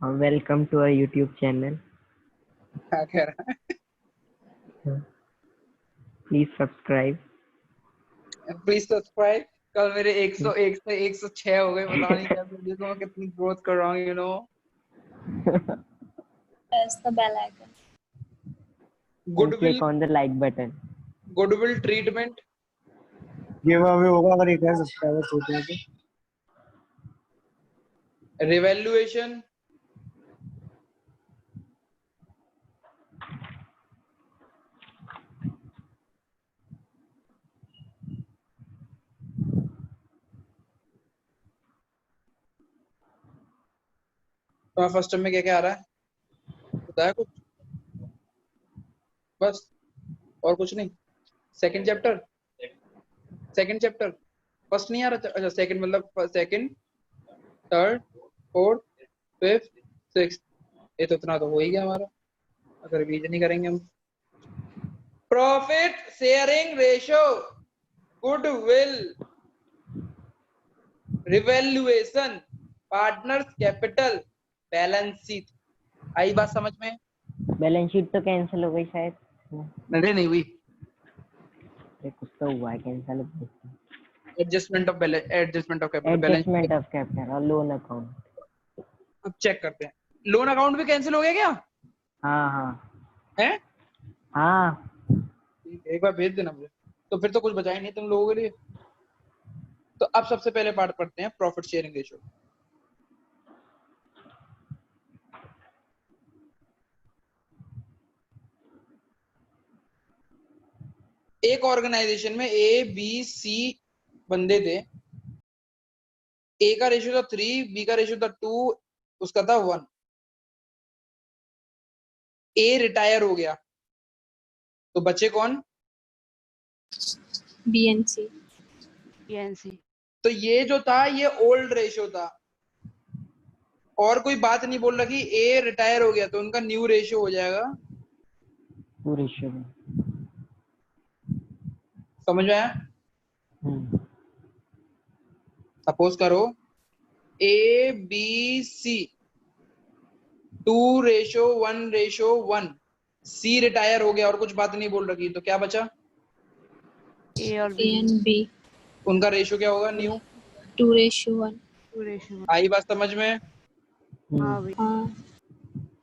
Welcome to our YouTube channel. क्या कह रहा Please subscribe. है? Please subscribe. कल मेरे 101 से 106 हो गए, पता नहीं कैसे। देखो मैं कितनी ग्रोथ कर रहा हूँ, you know. Press the bell icon. And goodwill click on the like button. Goodwill treatment, give away होगा अगर 1000 सब्सक्राइबर्स होते हैं तो। रिवैल्यूएशन, तो फर्स्ट टर्म में क्या क्या आ रहा है बताया कुछ? बस और कुछ नहीं। सेकंड चैप्टर फर्स्ट नहीं आ रहा। अच्छा, सेकंड मतलब second, third, fourth, fifth, sixth, ये तो इतना तो हो ही गया हमारा। अगर रिवीजन नहीं करेंगे हम। Profit sharing ratio, goodwill, revaluation, partners capital, balance sheet. आई बात समझ में? बैलेंस शीट तो कैंसिल हो गई शायद। नहीं हुई। कुछ तो हुआ है cancel. Adjustment of capital, adjustment of capital और लोन अकाउंट। अब चेक करते हैं। लोन अकाउंट भी कैंसिल हो गया क्या? हाँ है? एक बार भेज देना मुझे। तो फिर तो कुछ बचा ही नहीं तुम लोगों के लिए। तो अब सबसे पहले पार्ट पढ़ते हैं प्रॉफिट शेयरिंग रेशियो। एक ऑर्गेनाइजेशन में ए बी सी बंदे थे। ए का रेशियो था 3, बी का रेशियो था 2, उसका था 1। ए रिटायर हो गया तो बचे कौन? B and C. तो ये जो था ये ओल्ड रेशियो था, और कोई बात नहीं बोल रहा कि ए रिटायर हो गया तो उनका न्यू रेशियो हो जाएगा। रेशियो। समझ में आया? सपोज करो ए बी सी 2:1:1, सी रिटायर हो गया और कुछ बात नहीं बोल रखी, तो क्या बचा? A and B. उनका रेशियो क्या होगा? न्यू 2:1. आई बात समझ में?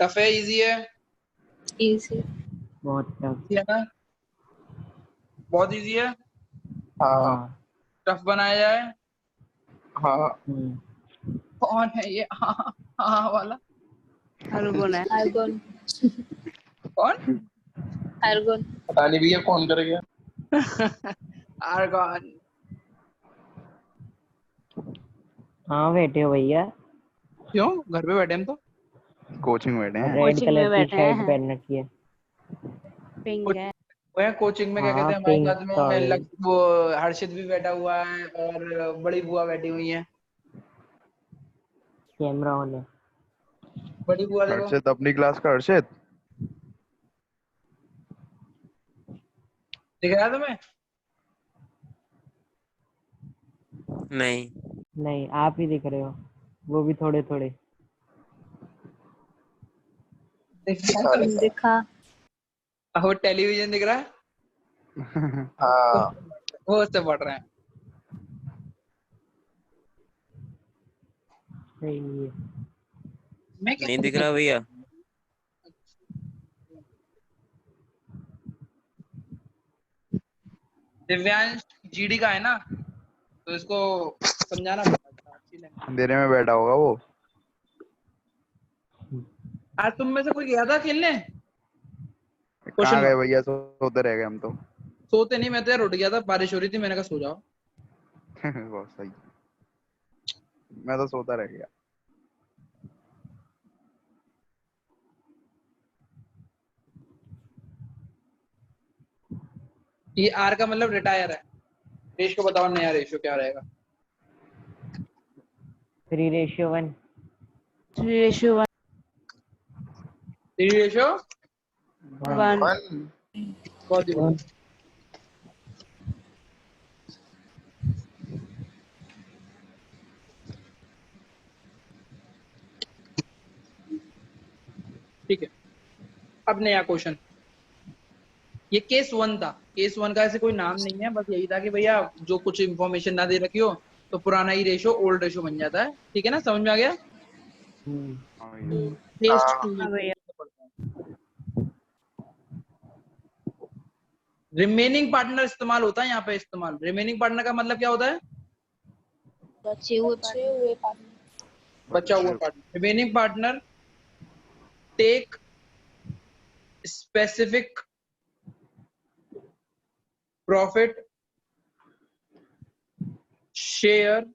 टफ है इजी है? Easy. बहुत टफ है ना? बहुत इजी है। हाँ टफ बनाया जाए। हाँ। कौन है ये हाँ वाला? Argon. कौन? Argon. पता नहीं भैया कौन करेगा। आर्गन। हाँ बैठे हो भैया। क्यों? घर पे बैठे हम तो। कोचिंग बैठे हैं। रेड कलर की शर्ट पहन रखी है। पिंक है। वो कोचिंग में क्या कहते हैं हमारे पिंक साथ में वो हर्षित भी बैठा हुआ है और बड़ी बुआ बैठी हुई है। कैमरा ऑन है। बड़ी बुआ देखो। हर्षित अपनी क्लास का हर्षित। दिख रहा है तुम्हें? नहीं आप ही दिख रहे हो, वो भी थोड़े थोड़े। दिखा। वो टेलीविजन दिख रहा है। हाँ वो उससे पढ़ रहे हैं। सही है। मैं क्या नहीं दिख रहा भैया। दिव्यांश जीडी का है ना, तो इसको समझाना पड़ेगा। अंधेरे में बैठा होगा वो। आज तुम में से कोई गया था खेलने? कहाँ गए भैया, सोते रह गए हम तो। सोते नहीं, मैं तो यार उठ गया था, बारिश हो रही थी, मैंने कहा सो जाओ। बहुत सही। मैं तो सोता रह गया। ये आर का मतलब रिटायर है। रेश को बताओ नया रेशियो क्या रहेगा? 3:1। 3:1. 3:1। बहुत ही बढ़िया। ठीक है, अब नया क्वेश्चन। ये केस 1 था। केस 1 का ऐसे कोई नाम नहीं है, बस यही था कि भैया जो कुछ इंफॉर्मेशन ना दे रखी हो तो पुराना ही रेशो ओल्ड रेशो बन जाता है। ठीक है ना, समझ में आ गया? हाँ भैया। केस हाँ 2 भैया। रिमेनिंग पार्टनर इस्तेमाल होता है यहाँ पे। इस्तेमाल रिमेनिंग पार्टनर का मतलब क्या होता है? बचे हुए पार्टनर। बचा हुआ partner. Remaining partner take specific profit share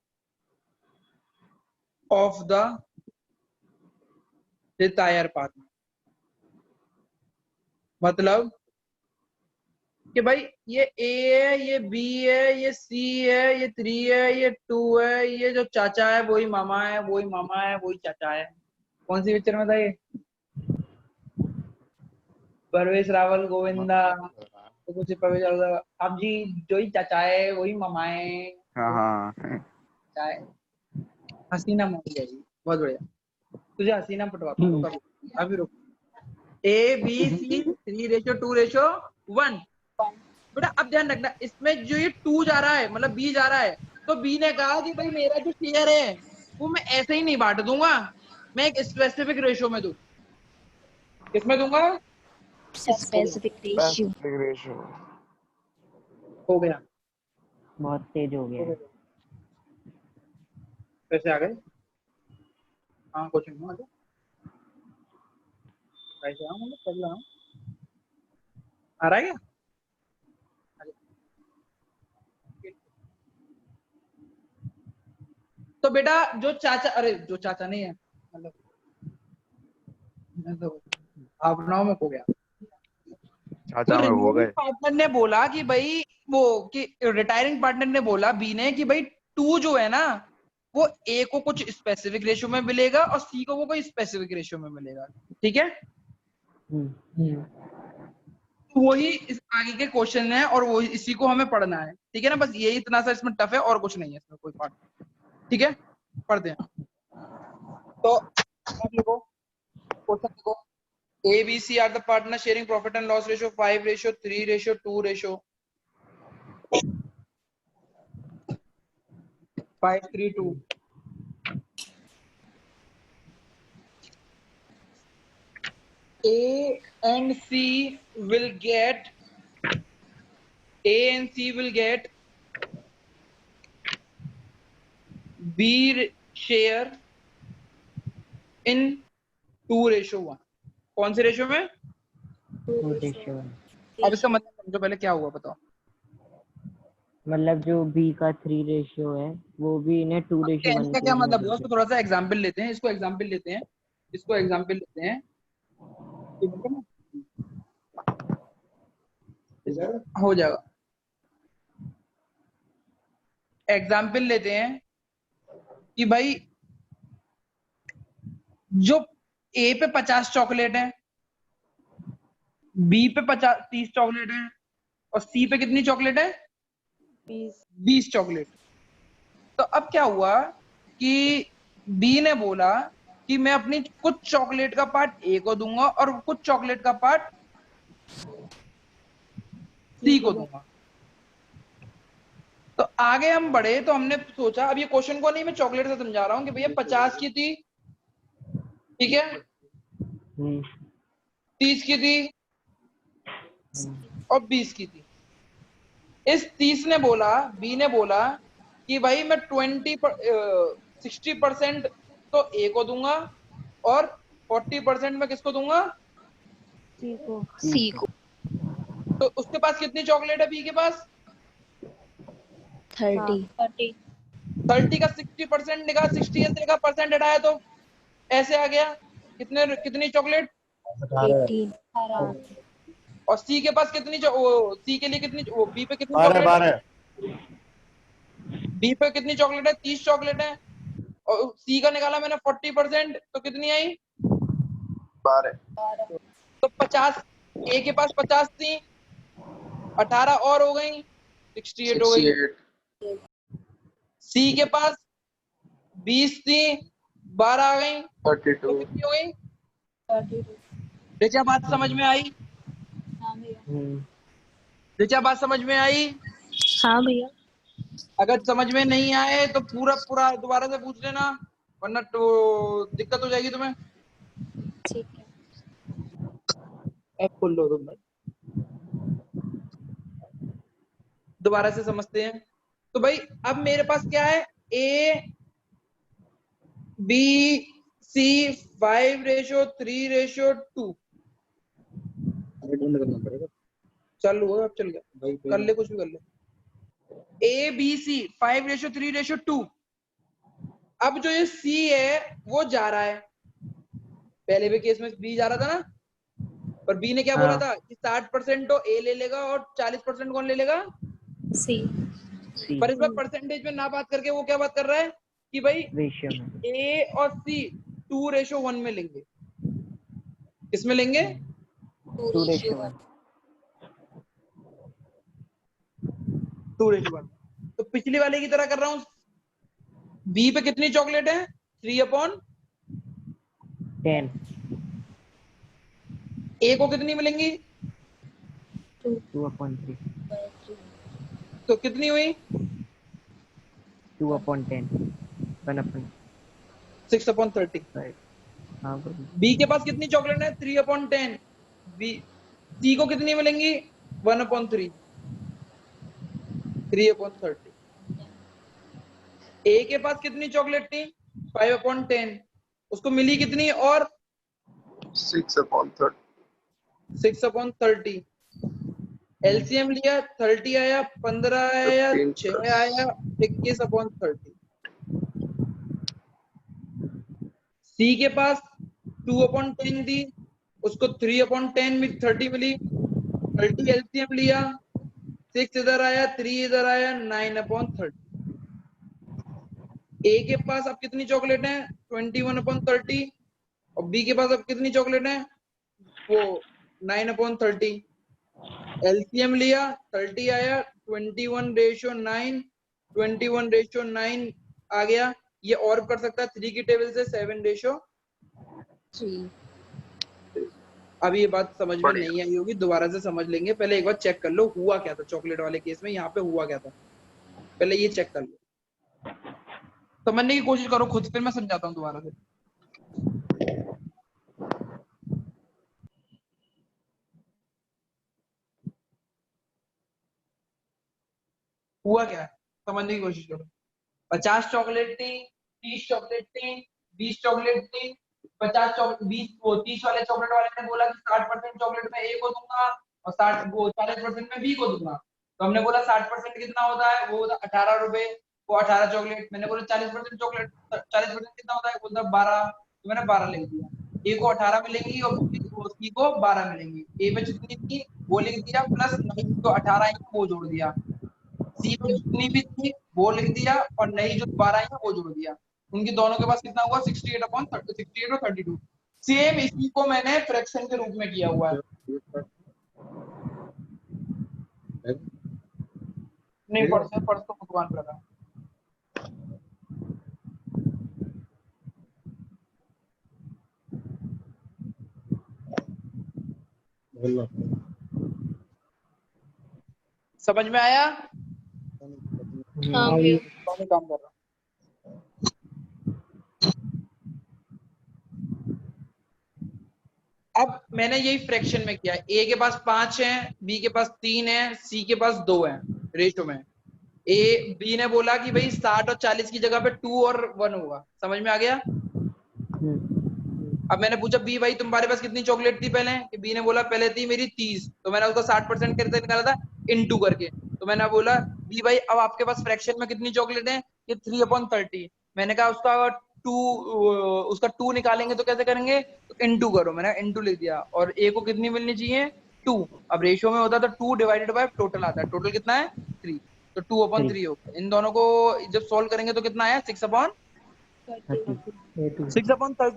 of the retire partner. मतलब कि भाई ये ए है, ये बी है, ये सी है, ये 3 है, ये 2 है, ये जो चाचा है वही मामा है, वही मामा है वही चाचा है। कौन सी पिक्चर में था ये? परवेश रावल गोविंदा तो कुछ परवेश रावल, अब जी जो ही चाचा है वही मामा है। हाँ हाँ चाचा है। हसीना मूवी है जी, बहुत बढ़िया। तुझे हसीना पटवाता हूँ, रुक अभी रुक। A B C 3:2:1। बेटा अब ध्यान रखना, इसमें जो ये 2 जा रहा है मतलब बी जा रहा है, तो बी ने कहा कि भाई मेरा जो शेयर है वो मैं ऐसे ही नहीं बांट दूंगा, मैं एक स्पेसिफिक रेशो में दूं। किसमें दूंगा? Specific ratio. रेशो। हो गया। बहुत तेज हो गया है। कैसे आ गए? हाँ कुछ नहीं मतलब कैसे आऊँ, मतलब कर रहा हूँ। आ रहा है क्या? तो बेटा जो चाचा, अरे जो चाचा नहीं है मतलब भावनाओं में खो गया। चाचा तो में हो रिमेनिंग गए। पार्टनर ने बोला कि भाई वो कि रिटायरिंग पार्टनर ने बोला बी ने कि भाई 2 जो है ना वो ए को कुछ स्पेसिफिक रेशियो में मिलेगा और सी को वो कोई स्पेसिफिक रेशियो में मिलेगा। ठीक है, तो वही इस आगे के क्वेश्चन है और वो इसी को हमें पढ़ना है। ठीक है ना, बस यही इतना सा इसमें टफ है और कुछ नहीं है इसमें कोई पार्ट। ठीक है, पढ़ते हैं। तो अब देखो क्वेश्चन देखो। A, B, C are the partners sharing profit and loss ratio 5:3:2 5:3:2. A and C will get B share in 2:1। कौन से रेशियो में? 2:1। अब इसका मतलब समझो पहले क्या हुआ बताओ। मतलब जो बी का 3 रेशियो है वो भी इन्हें 2:1 इसका के क्या उसमें मतलब हुआ, देते उसको थोड़ा सा एग्जाम्पल लेते हैं। इसको एग्जाम्पल लेते हैं। हो जाएगा। एग्जाम्पल लेते हैं कि भाई जो ए पे 50 चॉकलेट है, बी पे 30 चॉकलेट है और सी पे कितनी चॉकलेट है? 20 चॉकलेट। तो अब क्या हुआ कि बी ने बोला कि मैं अपनी कुछ चॉकलेट का पार्ट ए को दूंगा और कुछ चॉकलेट का पार्ट सी को दूंगा। तो आगे हम बढ़े तो हमने सोचा, अब ये क्वेश्चन को नहीं मैं चॉकलेट से समझा रहा हूँ कि भैया 50 की थी, ठीक है, 30 की थी और 20 की थी। इस 30 ने बोला, बी ने बोला कि भाई मैं 60% तो ए को दूंगा और 40% में किसको दूंगा? सी को। तो उसके पास कितनी चॉकलेट है बी के पास? 30। 30 का 60% निकाल, 60 से का परसेंट हटाया तो ऐसे आ गया। कितनी चॉकलेट? 18। और सी के पास कितनी सी के लिए कितनी, बी पे कितनी चॉकलेट है? बी पे कितनी चॉकलेट है? 30 चॉकलेट है और सी का निकाला मैंने 40%, तो कितनी आई? 12। तो 50, ए के पास 50 थी, 18 और हो गई, 68 हो गई। सी के पास 20 थी, 12 आ गई, तो कितनी हो गई? ऋचा बात समझ में आई? हम्म, ऋचा बात समझ में आई? हाँ भैया। अगर समझ में नहीं आए तो पूरा पूरा दोबारा से पूछ लेना, वरना तो दिक्कत हो जाएगी तुम्हें। ठीक है। ऐप खोल लो तुम, दोबारा से समझते हैं। तो भाई अब मेरे पास क्या है, ए बी सी 5:3:2। करना पड़ेगा, चालू हो अब, चल गया, कर ले कुछ भी कर ले। A B C 5:3:2। अब जो ये सी है वो जा रहा है, पहले भी केस में बी जा रहा था ना, पर बी ने क्या बोला हाँ। था कि 60% तो ए ले लेगा और 40% कौन ले लेगा? सी। सी पर इस बार परसेंटेज में ना बात करके वो क्या बात कर रहा है कि भाई रेशियो में। ए और सी 2:1 में लेंगे। किसमें लेंगे? 2:1। 2:1। तो पिछली वाले की तरह कर रहा हूं। बी पे कितनी चॉकलेट है? 3/10। 10। ए को कितनी मिलेंगी? 2/3। तो कितनी हुई? 2/10। 1/5। 6/30। हाँ बोलो। बी के पास कितनी चॉकलेट है? 3/10। बी सी को कितनी मिलेंगी? 1/3। 3/30। ए के पास कितनी चॉकलेट थी? 5/10। उसको मिली कितनी? और 6/30। 6/30। एलसीएम लिया, 30 आया, 15 आया, 6 आया, 21/30। सी के पास 2/10 थी, उसको 3/10 में 30 मिली, 30 एलसीएम लिया, 6 इधर आया, 3 इधर आया, 9/30। ए के पास अब कितनी चॉकलेट है? 21/30। और बी के पास अब कितनी चॉकलेट है? वो 9/30। एलसीएम लिया, 30 आया, 21:9, 21:9 आ गया। ये और कर सकता है 3 की टेबल से 7:3। अब ये बात समझ में नहीं आई होगी, दोबारा से समझ लेंगे। पहले एक बार चेक कर लो हुआ क्या था चॉकलेट वाले केस में, यहाँ पे हुआ क्या था, पहले ये चेक कर लो, समझने की कोशिश करो खुद, फिर मैं समझाता हूँ दोबारा से। हुआ क्या है समझने की कोशिश करो। 50 चॉकलेट थी, 30 चॉकलेट थी, 20 चॉकलेट थी, 50 चॉकलेट 20 वो 30 वाले चॉकलेट वाले ने बोला कि 60% चॉकलेट में ए को दूंगा और 60 वो 40% में बी को दूंगा। तो हमने बोला 60% कितना होता है? वो होता 18 रुपए। वो 18 चॉकलेट। मैंने बोला 40% चॉकलेट 40% कितना होता है? बोलता 12। तो मैंने 12 लिख दिया। ए को 18 मिलेंगी और सी को 12 मिलेंगी। ए पे जितनी थी वो लिख दिया, प्लस नई जो 18 आई वो जोड़ दिया। सी पे जितनी भी थी वो लिख दिया और नई जो 12 आई है वो जोड़ दिया। उनकी दोनों के पास कितना हुआ? 68 और 32। सेम इसी को मैंने फ्रैक्शन के रूप में किया हुआ है। नहीं पढ़ते तो भगवान कर रहा है। समझ में आया? हाँ भैया। कौन काम कर रहा? अब मैंने यही फ्रैक्शन में किया। ए के पास 5 है, बी के पास 3 है, सी के पास 2 है रेशो में। ए बी ने बोला कि भाई 60 और 40 की जगह पे 2 और 1 होगा। समझ में आ गया? अब मैंने पूछा बी भाई तुम्हारे पास कितनी चॉकलेट थी पहले? कि बी ने बोला पहले थी मेरी 30। तो मैंने उसको 60% कैसे निकाला था? इनटू करके। तो मैंने बोला बी भाई अब आपके पास फ्रैक्शन में कितनी चॉकलेट है? ये 3/30। मैंने कहा उसका 2 निकालेंगे तो कैसे करेंगे? तो इनटू करो। मैंने इनटू लिख दिया। और ए को कितनी मिलनी चाहिए? 2। अब रेशियो में होता है तो 2 डिवाइडेड बाय टोटल आता है। टोटल कितना है? 3। तो 2/3 हो गया। इन दोनों को जब सोल्व करेंगे तो कितना आया? 6/30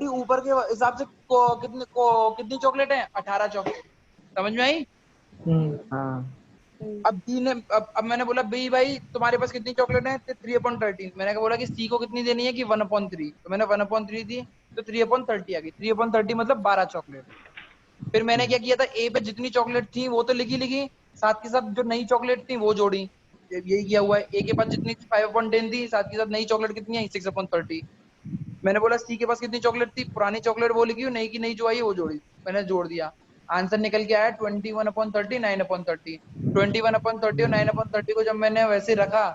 ऊपर के हिसाब से कितनी चॉकलेट है? 18 चॉकलेट। समझ में आई? हाँ। अब बी ने अब मैंने बोला बी भाई तुम्हारे पास कितनी चॉकलेट है? 3/13। मैंने बोला कि सी को कितनी देनी है? कि 1/3। तो मैंने 1/3 दी तो 3/30 आ गई। 3/30 मतलब 12 चॉकलेट। फिर मैंने क्या किया था, ए पे जितनी चॉकलेट थी वो तो लिखी, साथ के साथ जो नई चॉकलेट थी वो जोड़ी। यही किया हुआ है। ए के पास जितनी थी 5/10 थी, साथ के साथ नई चॉकलेट कितनी आई 6/30। मैंने बोला सी के पास कितनी चॉकलेट थी, पुरानी चॉकलेट वो लिखी, नई की नई जो आई वो जोड़ी, मैंने जोड़ दिया। आंसर निकल के आया 21/30 9/30। 21/30 और 9/30 को जब मैंने वैसे रखा,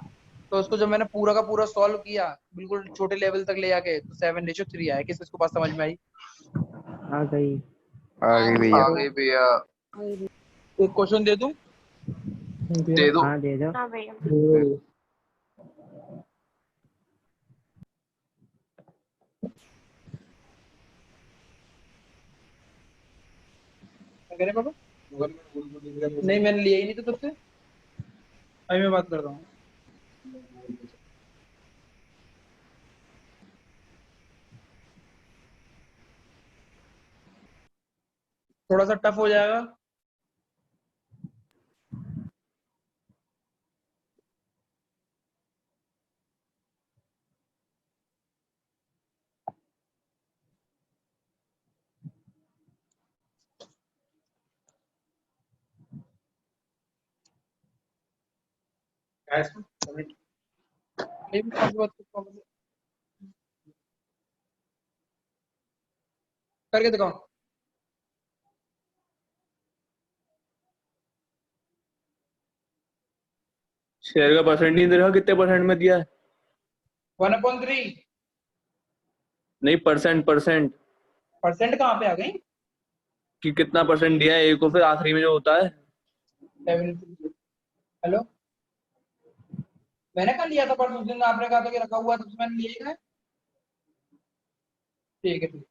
तो उसको जब मैंने पूरा का पूरा सॉल्व किया बिल्कुल छोटे लेवल तक ले आके, तो 7:3 आया। किस इसको बात समझ में आई? आ गई। आगे भैया। आगे भैया। एक क्वेश्चन दे दूं? दे दो। हाँ दे दो। हाँ भैया। क्या कह रहे पापा? नहीं, मैंने लिया ही नहीं तो तुझसे। अभी मैं बात कर रहा हूँ। थोड़ा सा टफ हो जाएगा। करके दिखाओ। शेयर का परसेंट नहीं दे रहा, कितने परसेंट में दिया है? 1/3। नहीं, परसेंट परसेंट परसेंट कहाँ पे आ गई? कि कितना परसेंट दिया है ए को, फिर आखिरी में जो होता है। 7। हेलो, मैंने कल लिया था, पर उस दिन आपने कहा था कि रखा हुआ, तो मैंने लिया है। ठीक है, ठीक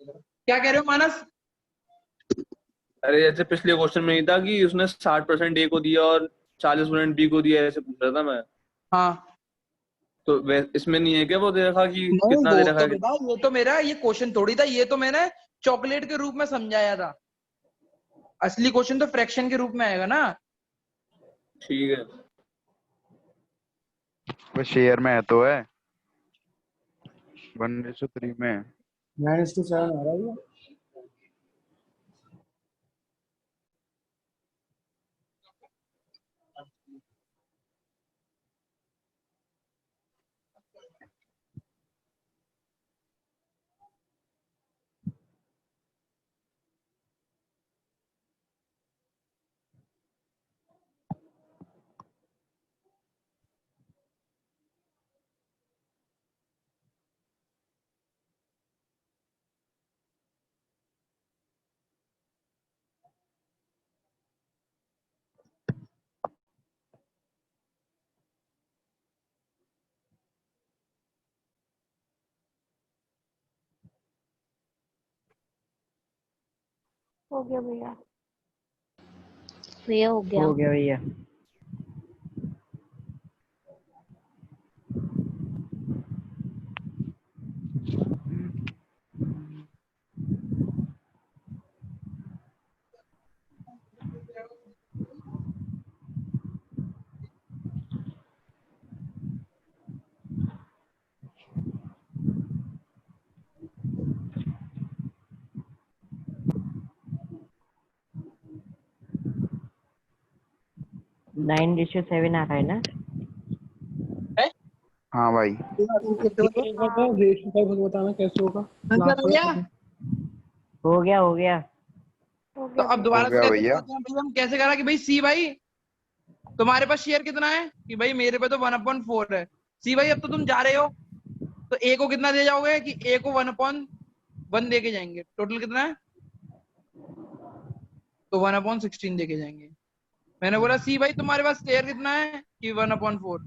है। क्या कह रहे हो मानस? अरे जैसे पिछले क्वेश्चन में नहीं था कि उसने 60% ए को दिया और 40% बी को दिया, ऐसे पूछ रहा था मैं। हाँ, तो इसमें नहीं है क्या वो दे रखा कि नहीं कितना दे वो रखा तो है? बेटा, ये तो मेरा ये क्वेश्चन थोड़ी था, ये तो मैंने चॉकलेट के रूप में समझाया था। असली क्वेश्चन तो फ्रैक्शन के रूप में आएगा ना। ठीक है। वो शेयर में है तो है 1:3 में। 9:7 आ रहा है। हो गया भैया। भैया हो गया। हो गया भैया। नाइन रेशियो 7 आ रहा है ना? हाँ भाई। बताना कैसे होगा। हो गया? हो गया हो गया। हो तो गया अब भैया। दोबारा हो से गया कैसे भैया। कराते हैं भाई? हम कैसे करा कि भाई सी भाई तुम्हारे पास शेयर कितना है, कि भाई मेरे पे तो 1/4 है। सी भाई अब तो तुम जा रहे हो, तो ए को कितना दे जाओगे? कि ए को 1/1 दे के जाएंगे। टोटल कितना है? तो 1/16 दे के जाएंगे। मैंने बोला सी भाई तुम्हारे पास शेयर कितना है? कि 1/4।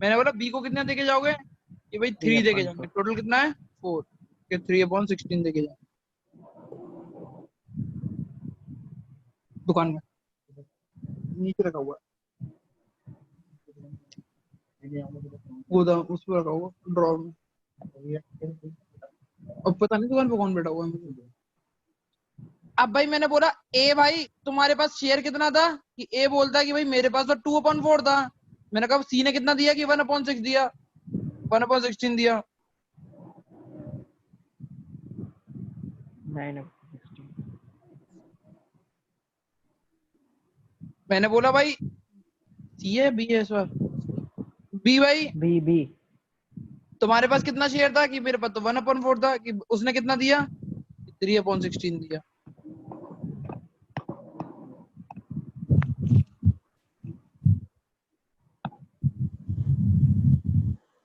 मैंने बोला बी को कितना दे के जाओगे? कि भाई 3 दे के जाएंगे। टोटल कितना है? 4। कि 3/16 दे के जाएंगे दुकान में। नीचे रखा हुआ है, गोदाम उस पर रखा हुआ ड्रॉर में। अब पता नहीं दुकान पे कौन बैठा हुआ है मुझे। अब भाई मैंने बोला ए भाई तुम्हारे पास शेयर कितना था? कि ए बोलता है कि भाई मेरे पास तो 2/4 था। मैंने कहा सी ने कितना दिया? कि 1/6 दिया, 1/16 दिया। 9 मैंने बोला भाई सी है बी है इस बार। बी भाई बी बी तुम्हारे पास कितना शेयर था कि मेरे पास तो 1/4 था कि उसने कितना दिया 3/16 दिया।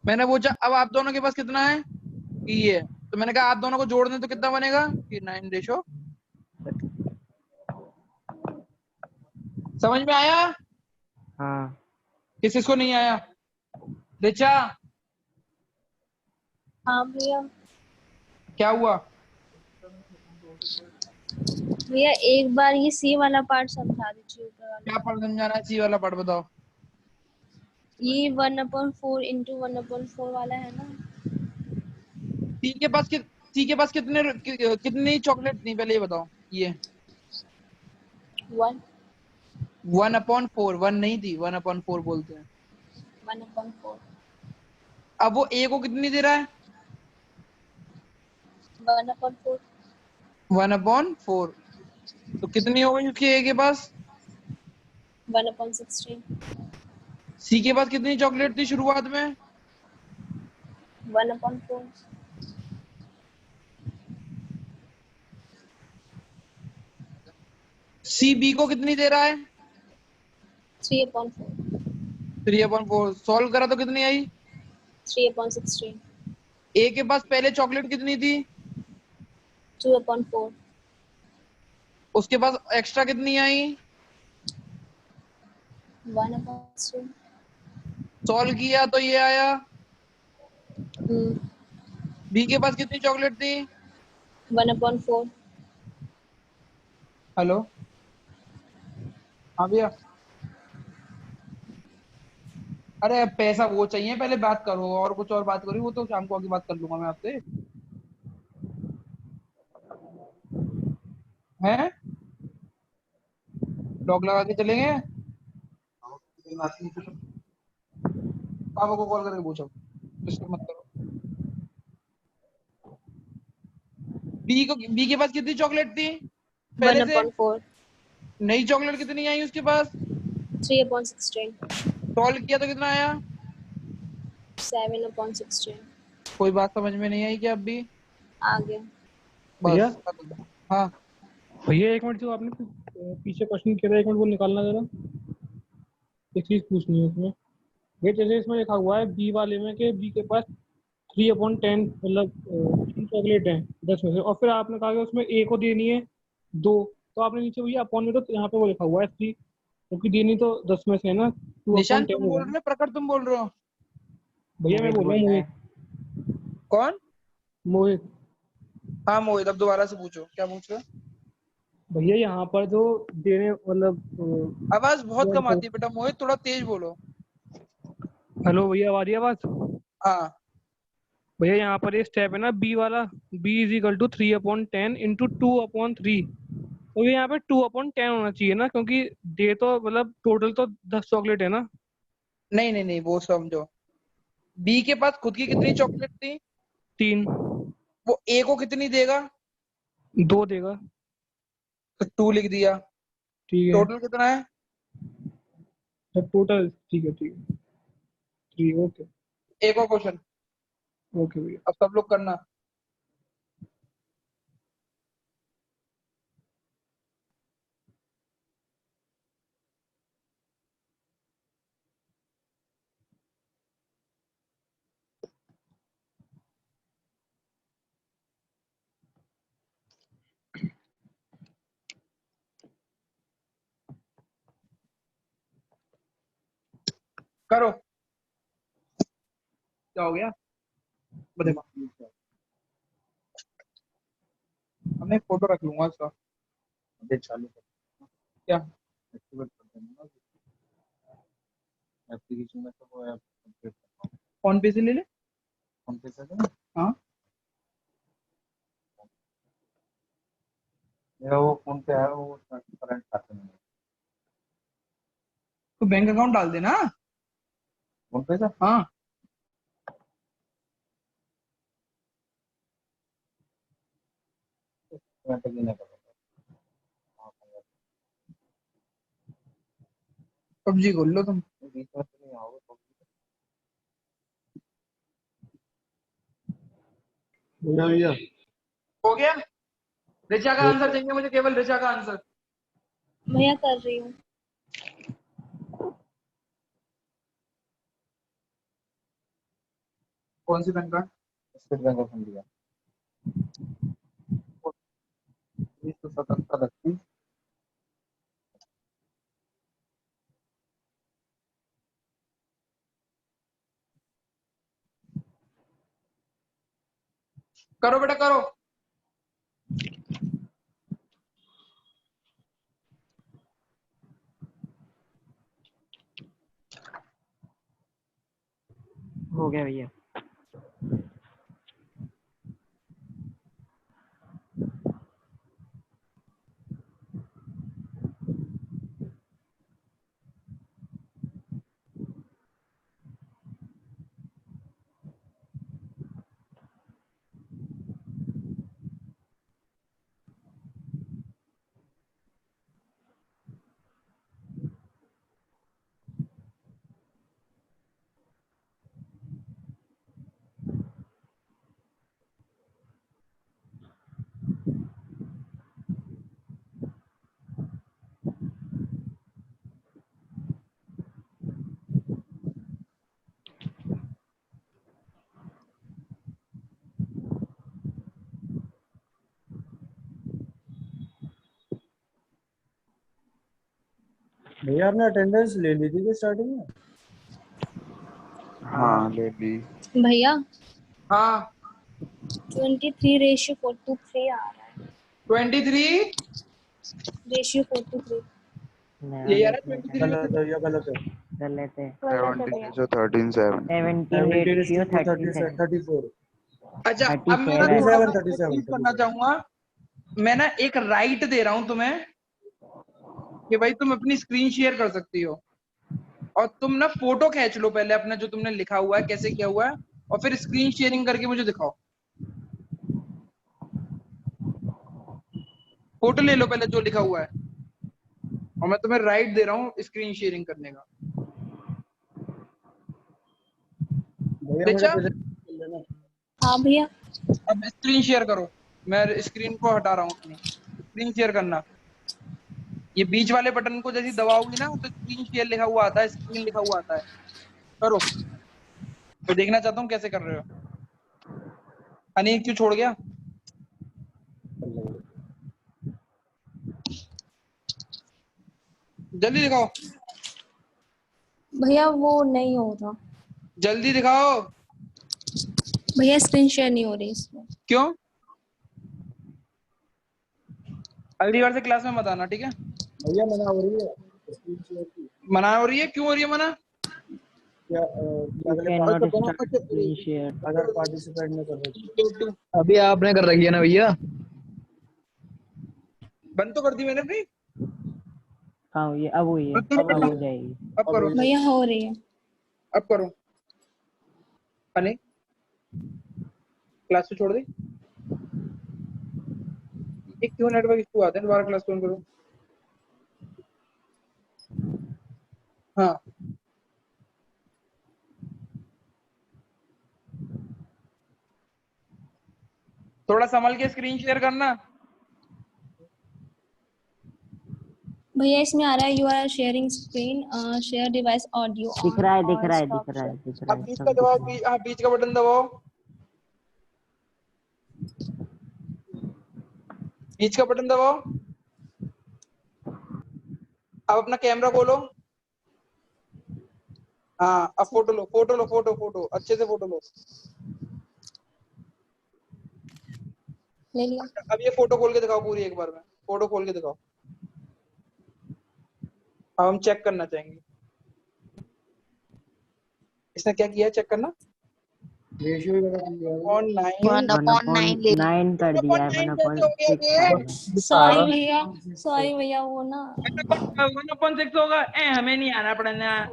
मैंने पूछा अब आप दोनों के पास कितना है कि ये है। तो मैंने कहा आप दोनों को जोड़ दें तो कितना बनेगा कि 9 समझ में आया? हाँ किस किसको नहीं आया? रिचा हाँ भैया। क्या हुआ? भैया एक बार ये सी वाला पार्ट समझा दीजिए ऊपर वाला। क्या पढ़ समझाना है? सी वाला पढ़ बताओ। ये 1/4 इंटू 1/4 वाला है ना। सी के पास सी के पास कितनी चॉकलेट थी पहले ये बताओ। ये 1 1/4 1 नहीं थी 1/4 बोलते हैं। 1/4 अब वो ए को कितनी दे रहा है? 1/4 1/4 तो कितनी हो गई उसकी ए के पास? 1/16 सी के पास कितनी चॉकलेट थी शुरुआत में? 1/4 सी बी को कितनी दे रहा है? 3/4 3/4 सॉल्व करा तो कितनी आई? 3/16 ए के पास पहले चॉकलेट कितनी थी? 2/4 उसके पास एक्स्ट्रा कितनी आई? 1/3 सॉल्व किया तो ये आया। हम्म बी के पास कितनी चॉकलेट थी? 1/4 हेलो हाँ भैया। अरे अब पैसा वो चाहिए पहले बात करो और कुछ और बात करो वो तो शाम को आके बात कर लूंगा मैं आपसे। हैं लॉक लगा के चलेंगे? पापा को कॉल करके पूछो डिस्टर्ब मत करो। बी के पास कितनी चॉकलेट थी पहले से? 1/4 नई चॉकलेट कितनी आई उसके पास? 3/16 सॉल्व किया तो कितना आया? 7/16 कोई बात समझ में नहीं आई क्या अब भी? आ गया। भैया बस हाँ भैया एक मिनट जो आपने पीछे क्वेश्चन किया था एक मिनट वो निकालना जरा। एक चीज पूछनी है उसमें। ये जैसे इसमें लिखा हुआ है बी वाले में कि बी के पास 3/10 मतलब 3 चॉकलेट है 10 में से और फिर आपने कहा कि उसमें ए को देनी है 2। तो आपने नीचे भैया अपॉन में तो यहाँ पे वो लिखा हुआ है 3 क्योंकि देनी तो 10 में से है ना 2 अपॉन निशान 10 तुम होगा बोल ना। रहे हो प्रकट तुम बोल रहे हो? भैया मैं मोहित बोल रहा बोल हूँ रहा मोहित। है। कौन? मोहित हाँ मोहित अब दोबारा से पूछो क्या पूछ रहे हो? भैया यहाँ पर जो देने मतलब आवाज बहुत कम आती है बेटा मोहित थोड़ा तेज बोलो। हेलो भैया आ रही है आवाज? हाँ भैया यहाँ पर ये स्टेप है ना बी वाला b is equal to 3/10 into 2/3। तो ये यहाँ पे 2/10 होना चाहिए ना क्योंकि दे तो मतलब टोटल तो 10 चॉकलेट है ना। नहीं नहीं नहीं वो समझो। बी के पास खुद की कितनी चॉकलेट थी? 3 वो ए को कितनी देगा? 2 देगा। तो 2 लिख दिया। ठीक है टोटल कितना है? सब टोटल ठीक है ठीक है ठीक है ओके एक और क्वेश्चन ओके भैया। अब सब लोग करना। करो क्या हो गया बताओ। अब मैं एक फोटो रख लूंगा इसका। चालू क्या एप्लीकेशन में तो वो ऐप फोन पे से ले ले। फोन पे से हाँ मेरा वो फोन पे है वो करंट खाते में तो बैंक अकाउंट डाल देना फोन पे से। हाँ मैं तो नहीं करूँगा। पबजी खोल लो तुम। भैया हो गया? ऋचा का आंसर चाहिए मुझे, केवल ऋचा का आंसर। भैया कर रही हूँ। कौन सी बैंक का? State bank of India. 2077 करो बेटा करो। हो गया भैया। भैया आपने अटेंडेंस ले ली थी स्टार्टिंग में? हाँ ले ली। भैया हाँ 23:4:3 आ रहा है। 23 रेशियो 4:3। ये यार गलत 23 गलत है या गलत है? गलत है। 17 जो 13 7। 17 रेशियो 37। 34। अच्छा अब मैं 37 ना थोड़ा सा 37 चीज करना चाहूंगा। मैं ना एक राइट दे रहा हूं तुम्हें कि भाई तुम अपनी स्क्रीन शेयर कर सकती हो, और तुम ना फोटो खींच लो पहले अपना जो तुमने लिखा हुआ है कैसे किया हुआ है, और फिर स्क्रीन शेयरिंग करके मुझे दिखाओ। फोटो ले लो पहले जो लिखा हुआ है, और मैं तुम्हें राइट दे रहा हूँ स्क्रीन शेयरिंग करने का। भैया मुझे अच्छा present कर लेना। हाँ भैया। अब स्क्रीन शेयर करो। मैं स्क्रीन को हटा रहा हूँ अपनी। स्क्रीन शेयर करना, ये बीच वाले बटन को जैसे दबाओगी ना तो स्क्रीन शेयर लिखा हुआ आता है, स्क्रीन लिखा हुआ आता है। करो, तो देखना चाहता हूँ कैसे कर रहे हो। अनिल क्यों छोड़ गया? जल्दी दिखाओ, भैया वो नहीं हो रहा। जल्दी दिखाओ। भैया स्क्रीन शेयर नहीं हो रही इसमें। क्यों? अगली बार से क्लास में मत आना, ठीक है? भैया मना हो रही है screen share की। मना हो रही है? क्यों हो रही है मना? क्या You अगले cannot part start screen share. अगर पार्टिसिपेट न कर रहे अभी आपने कर रखी है ना भैया? बंद तो कर दी मैंने अपनी। हाँ हुई है, अब हुई है, अब हो जाएगी। अब करो, भैया हो रही है। अब करो। अने क्लास से छोड़ दी। ये क्यों नेटवर्क इशू आते हैं? दोबारा क्लास ऑन करो। हाँ थोड़ा संभल के स्क्रीन शेयर करना। भैया इसमें आ रहा है you are sharing screen share device audio दिख रहा है, दिख रहा है, दिख रहा है, दिख रहा अब है, बीच सब का दिख दबाओ, रहा है। हाँ बीच का बटन दबाओ, बीच का बटन दबाओ। अब अपना कैमरा खोलो। हाँ अब फोटो लो, फोटो लो, फोटो फोटो अच्छे से फोटो लो। ले लिया। अब ये फोटो खोल के दिखाओ पूरी एक बार में, फोटो खोल के दिखाओ। अब हम चेक करना चाहेंगे इसने क्या किया है, चेक करना। रेशियो ही गलत दिया है। 1/9 कर दिया है, 1/6 आ रहा है। सॉरी भैया, सॉरी भैया वो ना 1/6 होगा। हमें नहीं आना पड़ना,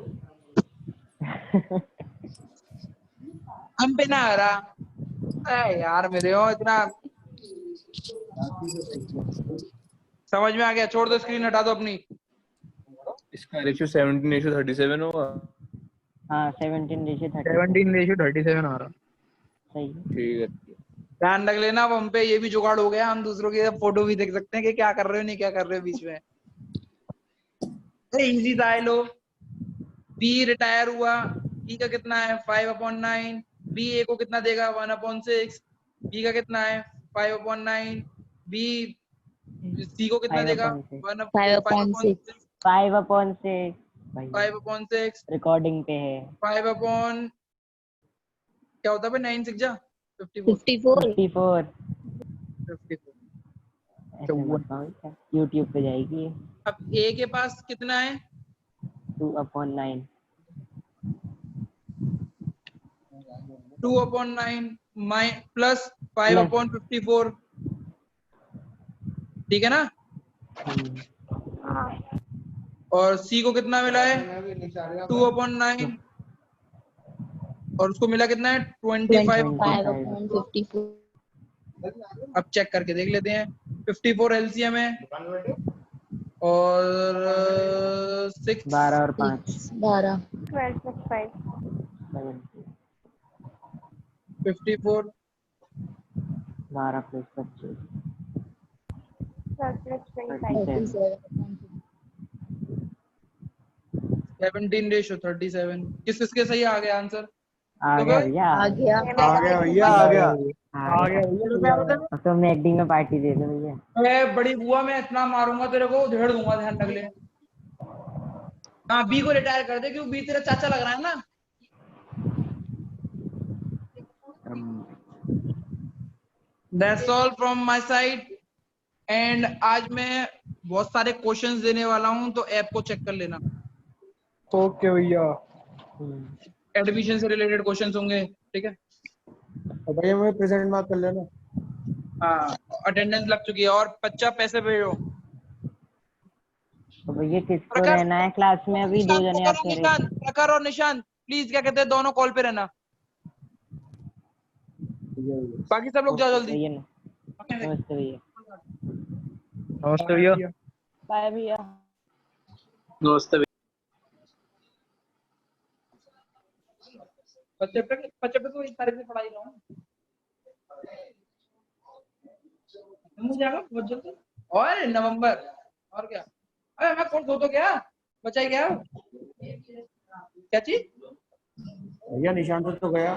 हम पे ना आ रहा। अरे यार मेरे हो इतना समझ में आ गया। छोड़ दो, स्क्रीन हटा दो अपनी। इसका रेशियो 17:37 होगा। हाँ 17:30 17:37 आ रहा। सही है। ठीक है। ध्यान रख लेना, अब हम पे ये भी जुगाड़ हो गया, हम दूसरों की फोटो भी देख सकते हैं कि क्या कर रहे हो नहीं क्या कर रहे हो बीच में। इजी था ये लो। बी रिटायर हुआ, बी का कितना है 5/9, बी ए को कितना देगा 1/6, बी का कितना है 5/9, बी सी को कितना देगा 5/6 5/6 भाई 5/6, रिकॉर्डिंग पे है। 5 क्या होता है 9 6 जा 54 54 54। ऐसे मत कहो क्या, YouTube पे जाएगी ये। अब ए के पास कितना है 2/9 2/9 प्लस 5/54, ठीक है ना। हाँ और सी को कितना मिला है 2/9 और उसको मिला कितना है 25। 5/54 अब चेक करके देख लेते हैं। 54 एलसीएम है और 6 12 और 5 12 12 + 5 54 12 + 25 12 + 25 17:37। किस किसके सही आ गया आंसर? आ गया भैया आ गया आ गया भैया आ गया आ गया। अब तो मैकडी में पार्टी दे दो भैया। मैं बड़ी बुआ में इतना मारूंगा तेरे को, उधेड़ दूंगा, ध्यान रख ले। हाँ बी को रिटायर कर दे क्योंकि बी तेरा चाचा लग रहा है ना। That's all from my side and आज मैं बहुत सारे क्वेश्चंस देने वाला हूँ तो ऐप को चेक कर लेना। ओके भैया। एडमिशन से रिलेटेड क्वेश्चंस होंगे, ठीक है। और भैया मुझे प्रेजेंट मार्क कर लेना। हाँ अटेंडेंस लग चुकी है और बच्चा पैसे भेजो। तो भैया किसको प्रखर, रहना है क्लास में? अभी 2 जने आप कह रहे थे। प्रखर और निशांत प्लीज क्या कहते हैं दोनों कॉल पे रहना, बाकी सब लोग जाओ जल्दी। भैया नमस्ते भैया। नमस्ते भैया। बाय भैया। नमस्ते। 75 तो इस तारीख से पढ़ाई रहा हूँ मुझे जाएगा बहुत जल्दी और नवंबर और क्या। अरे मैं कोर्स हो तो क्या बचाई क्या क्या चीज भैया निशान तो गया।